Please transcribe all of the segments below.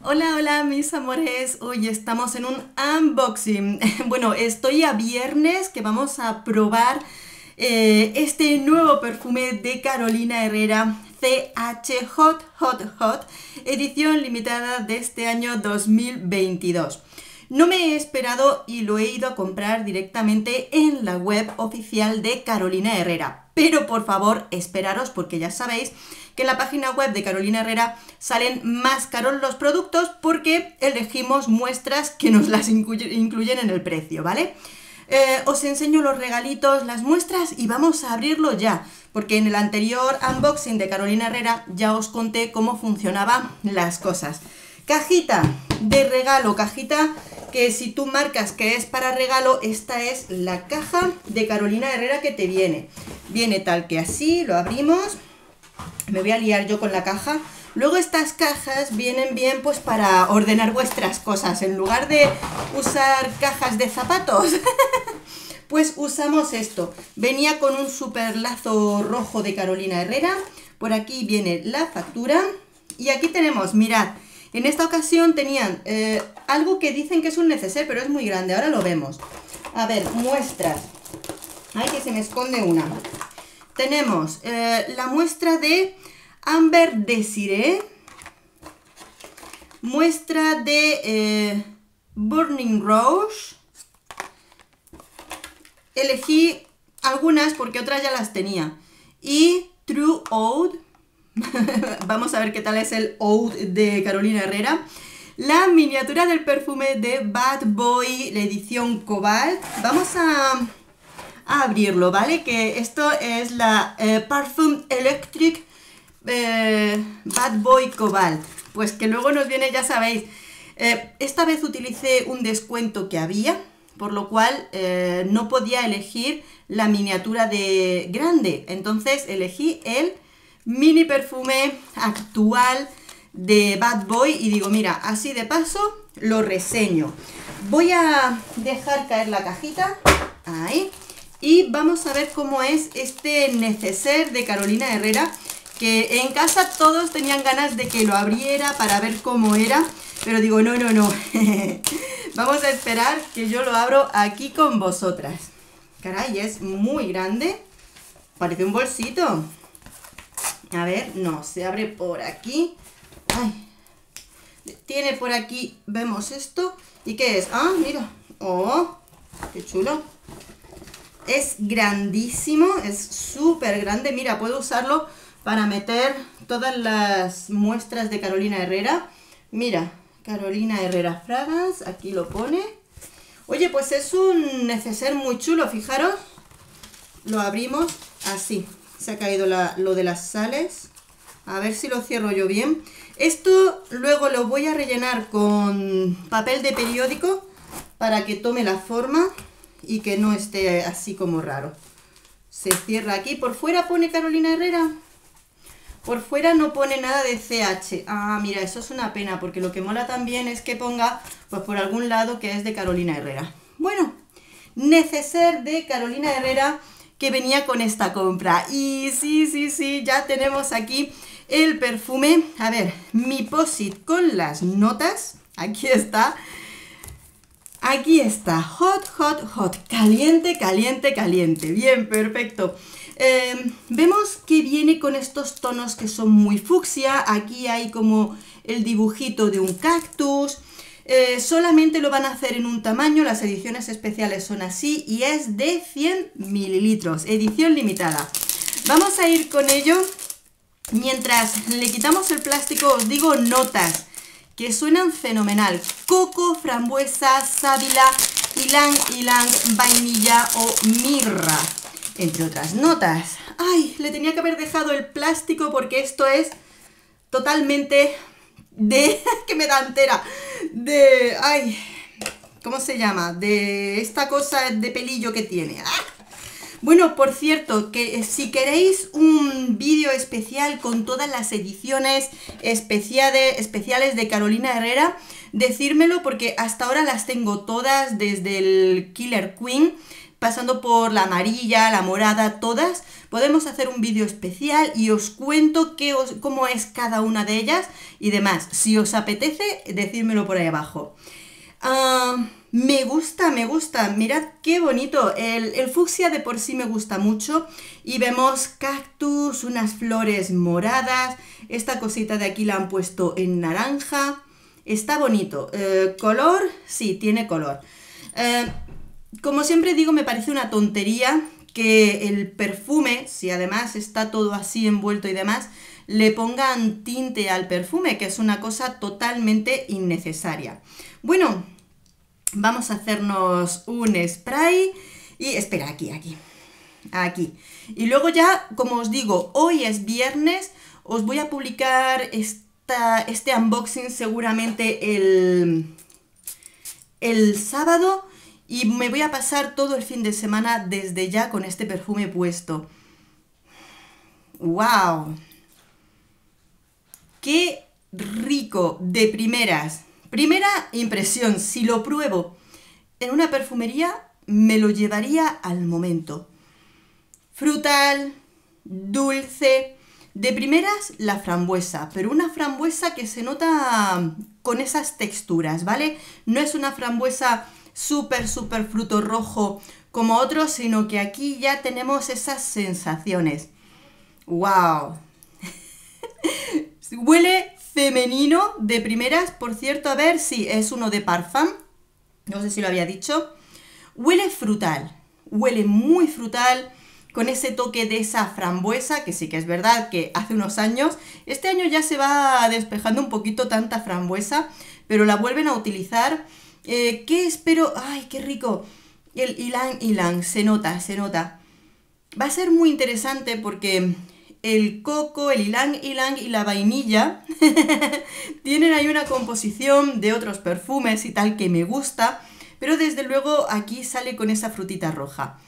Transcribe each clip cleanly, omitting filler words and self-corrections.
Hola, hola mis amores, hoy estamos en un unboxing. Bueno, estoy a viernes que vamos a probar este nuevo perfume de Carolina Herrera, CH Hot Hot Hot, edición limitada de este año 2022. No me he esperado y lo he ido a comprar directamente en la web oficial de Carolina Herrera. Pero por favor, esperaros porque ya sabéis que en la página web de Carolina Herrera salen más caros los productos porque elegimos muestras que nos las incluyen en el precio, ¿vale? Os enseño los regalitos, las muestras y vamos a abrirlo ya, porque en el anterior unboxing de Carolina Herrera ya os conté cómo funcionaban las cosas. Cajita de regalo, cajita que si tú marcas que es para regalo, esta es la caja de Carolina Herrera que te viene. Viene tal que así, lo abrimos. Me voy a liar yo con la caja. Luego estas cajas vienen bien pues para ordenar vuestras cosas. En lugar de usar cajas de zapatos, pues usamos esto. Venía con un super lazo rojo de Carolina Herrera. Por aquí viene la factura. Y aquí tenemos, mirad, en esta ocasión tenían algo que dicen que es un neceser, pero es muy grande. Ahora lo vemos. A ver, muestras. Ay, que se me esconde una. Tenemos la muestra de Amber Desiree, muestra de Burning Rose. Elegí algunas porque otras ya las tenía. Y True Oud. Vamos a ver qué tal es el Oud de Carolina Herrera. La miniatura del perfume de Bad Boy, la edición Cobalt. Vamos a abrirlo, ¿vale? Que esto es la Parfum Electric Bad Boy Cobalt. Pues que luego nos viene, ya sabéis, esta vez utilicé un descuento que había, por lo cual no podía elegir la miniatura de grande. Entonces elegí el mini perfume actual de Bad Boy y digo, mira, así de paso lo reseño. Voy a dejar caer la cajita, ahí. Y vamos a ver cómo es este neceser de Carolina Herrera, que en casa todos tenían ganas de que lo abriera para ver cómo era, pero digo, no, no, no. Vamos a esperar que yo lo abro aquí con vosotras. Caray, es muy grande. Parece un bolsito. A ver, no, se abre por aquí. Ay, tiene por aquí, vemos esto. ¿Y qué es? Ah, mira. Oh, qué chulo. Es grandísimo, es súper grande. Mira, puedo usarlo para meter todas las muestras de Carolina Herrera. Mira, Carolina Herrera Fragrance, aquí lo pone. Oye, pues es un neceser muy chulo, fijaros. Lo abrimos así. Se ha caído lo de las sales. A ver si lo cierro yo bien. Esto luego lo voy a rellenar con papel de periódico para que tome la forma y que no esté así como raro. Se cierra aquí. Por fuera pone Carolina Herrera. Por fuera no pone nada de CH. Ah, mira, eso es una pena, porque lo que mola también es que ponga, pues por algún lado, que es de Carolina Herrera. Bueno, neceser de Carolina Herrera que venía con esta compra. Y sí, ya tenemos aquí el perfume. A ver, mi post-it con las notas. Aquí está. Aquí está, hot, hot, hot, caliente, caliente, caliente. Bien, perfecto. Vemos que viene con estos tonos que son muy fucsia. Aquí hay como el dibujito de un cactus. Solamente lo van a hacer en un tamaño, las ediciones especiales son así y es de 100 mililitros, edición limitada. Vamos a ir con ello. Mientras le quitamos el plástico, os digo notas que suenan fenomenal. Coco, frambuesa, sábila, ylang-ylang, vainilla o mirra, entre otras notas. Ay, le tenía que haber dejado el plástico porque esto es totalmente de... que me da entera. De... ay, ¿cómo se llama? De esta cosa de pelillo que tiene. ¡Ah! Bueno, por cierto, que si queréis un vídeo especial con todas las ediciones especiales de Carolina Herrera, decírmelo porque hasta ahora las tengo todas desde el Killer Queen, pasando por la amarilla, la morada, todas. Podemos hacer un vídeo especial y os cuento cómo es cada una de ellas y demás. Si os apetece, decídmelo por ahí abajo. Me gusta, mirad qué bonito. El fucsia de por sí me gusta mucho. Y vemos cactus, unas flores moradas. Esta cosita de aquí la han puesto en naranja. Está bonito. ¿Color? Sí, tiene color. Como siempre digo, me parece una tontería que el perfume, si además está todo así envuelto y demás, le pongan tinte al perfume, que es una cosa totalmente innecesaria. Bueno, vamos a hacernos un spray y espera, aquí. Y luego ya, como os digo, hoy es viernes, os voy a publicar este unboxing seguramente el sábado y me voy a pasar todo el fin de semana desde ya con este perfume puesto. ¡Wow! ¡Qué rico! De primeras. Primera impresión, si lo pruebo en una perfumería, me lo llevaría al momento. Frutal, dulce. De primeras, la frambuesa, pero una frambuesa que se nota con esas texturas, ¿vale? No es una frambuesa súper fruto rojo como otros, sino que aquí ya tenemos esas sensaciones. ¡Wow! Huele femenino de primeras, por cierto, a ver si es uno de Parfum, no sé si lo había dicho. Huele frutal, huele muy frutal, con ese toque de esa frambuesa, que sí que es verdad que hace unos años, este año ya se va despejando un poquito tanta frambuesa, pero la vuelven a utilizar. ¿Qué espero? ¡Ay, qué rico! El ylang ylang, se nota. Va a ser muy interesante porque el coco, el ylang ylang y la vainilla tienen ahí una composición de otros perfumes y tal que me gusta, pero desde luego aquí sale con esa frutita roja.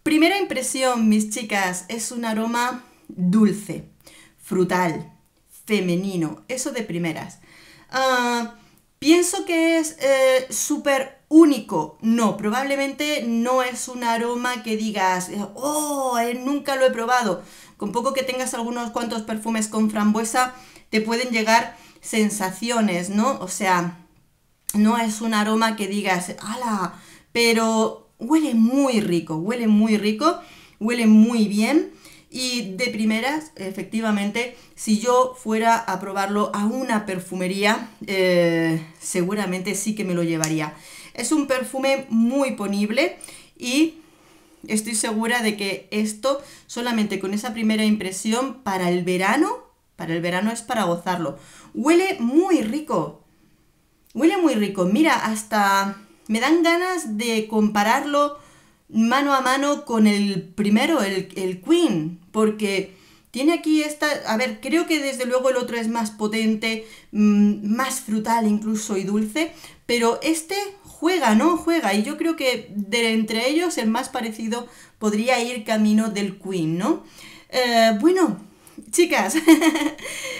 Primera impresión, mis chicas, es un aroma dulce, frutal, femenino, eso de primeras. Pienso que es súper único. No, probablemente no es un aroma que digas, oh, nunca lo he probado. Con poco que tengas algunos cuantos perfumes con frambuesa, te pueden llegar sensaciones, ¿no? O sea, no es un aroma que digas, ¡hala! Pero huele muy rico, huele muy bien. Y de primeras, efectivamente, si yo fuera a probarlo a una perfumería, seguramente sí que me lo llevaría. Es un perfume muy ponible y estoy segura de que esto, solamente con esa primera impresión, para el verano es para gozarlo. Huele muy rico. Mira, hasta me dan ganas de compararlo mano a mano con el primero, el Queen, porque tiene aquí esta... A ver, creo que desde luego el otro es más potente, más frutal incluso y dulce, pero este juega, ¿no? Juega, y yo creo que de entre ellos el más parecido podría ir camino del Queen, ¿no? Bueno, chicas,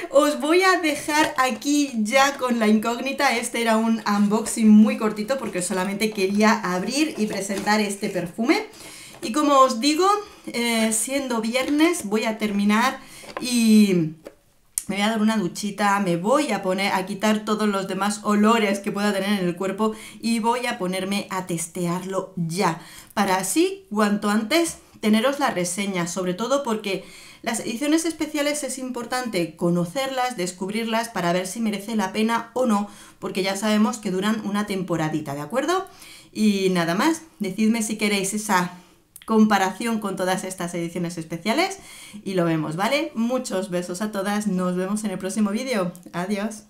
os voy a dejar aquí ya con la incógnita. Este era un unboxing muy cortito porque solamente quería abrir y presentar este perfume. Y como os digo, siendo viernes, voy a terminar y me voy a dar una duchita, me voy a poner a quitar todos los demás olores que pueda tener en el cuerpo y voy a ponerme a testearlo ya, para así, cuanto antes, teneros la reseña, sobre todo porque las ediciones especiales es importante conocerlas, descubrirlas para ver si merece la pena o no, porque ya sabemos que duran una temporadita, ¿de acuerdo? Y nada más, decidme si queréis esa comparación con todas estas ediciones especiales y lo vemos, ¿vale? Muchos besos a todas, nos vemos en el próximo vídeo. Adiós.